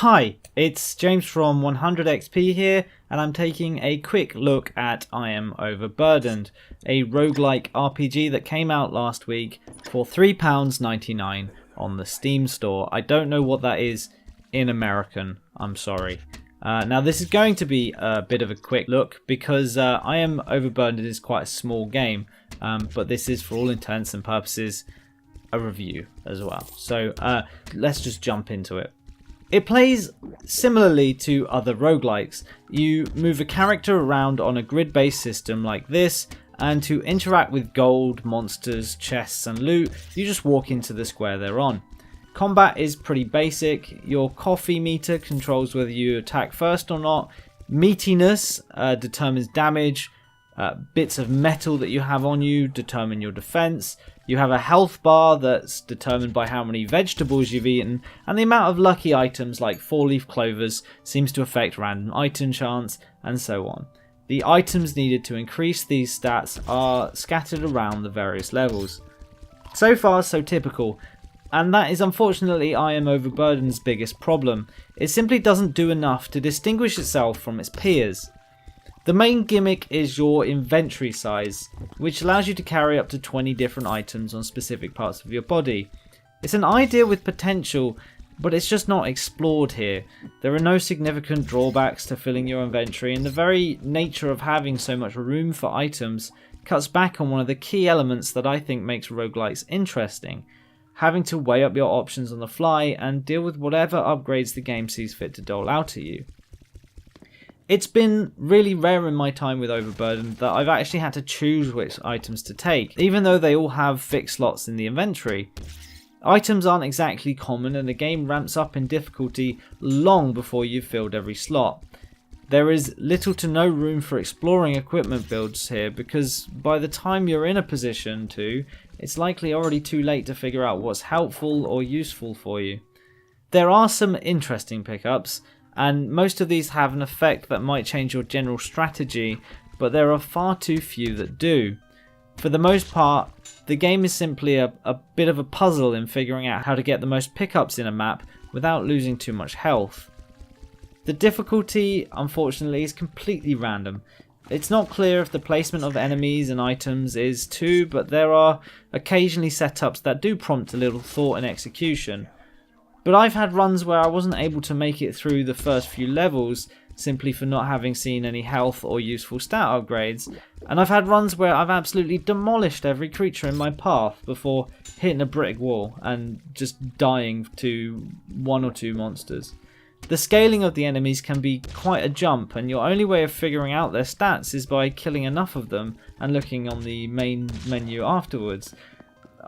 Hi, it's James from 100XP here, and I'm taking a quick look at I Am Overburdened, a roguelike RPG that came out last week for £3.99 on the Steam store. I don't know what that is in American, I'm sorry. Now this is going to be a bit of a quick look because I Am Overburdened is quite a small game, but this is for all intents and purposes a review as well. So let's just jump into it. It plays similarly to other roguelikes. You move a character around on a grid-based system like this, and to interact with gold, monsters, chests and loot, you just walk into the square they're on. Combat is pretty basic. Your coffee meter controls whether you attack first or not. Meatiness determines damage. Bits of metal that you have on you determine your defense. You have a health bar that's determined by how many vegetables you've eaten, and the amount of lucky items like 4-leaf clovers seems to affect random item chance, and so on. The items needed to increase these stats are scattered around the various levels. So far, so typical, and that is unfortunately I Am Overburdened's biggest problem. It simply doesn't do enough to distinguish itself from its peers. The main gimmick is your inventory size, which allows you to carry up to 20 different items on specific parts of your body. It's an idea with potential, but it's just not explored here. There are no significant drawbacks to filling your inventory, and the very nature of having so much room for items cuts back on one of the key elements that I think makes roguelikes interesting: having to weigh up your options on the fly and deal with whatever upgrades the game sees fit to dole out at you. It's been really rare in my time with Overburdened that I've actually had to choose which items to take, even though they all have fixed slots in the inventory. Items aren't exactly common, and the game ramps up in difficulty long before you've filled every slot. There is little to no room for exploring equipment builds here, because by the time you're in a position to, it's likely already too late to figure out what's helpful or useful for you. There are some interesting pickups, and most of these have an effect that might change your general strategy, but there are far too few that do. For the most part, the game is simply a bit of a puzzle in figuring out how to get the most pickups in a map without losing too much health. The difficulty, unfortunately, is completely random. It's not clear if the placement of enemies and items is too, but there are occasionally setups that do prompt a little thought and execution. But I've had runs where I wasn't able to make it through the first few levels simply for not having seen any health or useful stat upgrades, and I've had runs where I've absolutely demolished every creature in my path before hitting a brick wall and just dying to one or two monsters. The scaling of the enemies can be quite a jump, and your only way of figuring out their stats is by killing enough of them and looking on the main menu afterwards.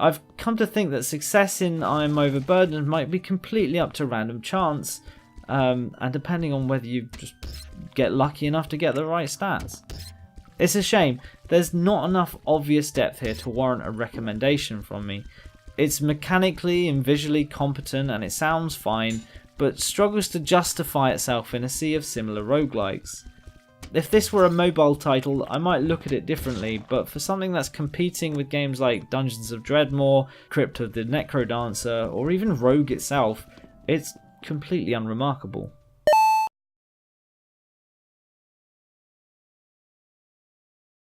I've come to think that success in I Am Overburdened might be completely up to random chance, and depending on whether you just get lucky enough to get the right stats. It's a shame, there's not enough obvious depth here to warrant a recommendation from me. It's mechanically and visually competent and it sounds fine, but struggles to justify itself in a sea of similar roguelikes. If this were a mobile title, I might look at it differently, but for something that's competing with games like Dungeons of Dreadmore, Crypt of the Necrodancer, or even Rogue itself, it's completely unremarkable.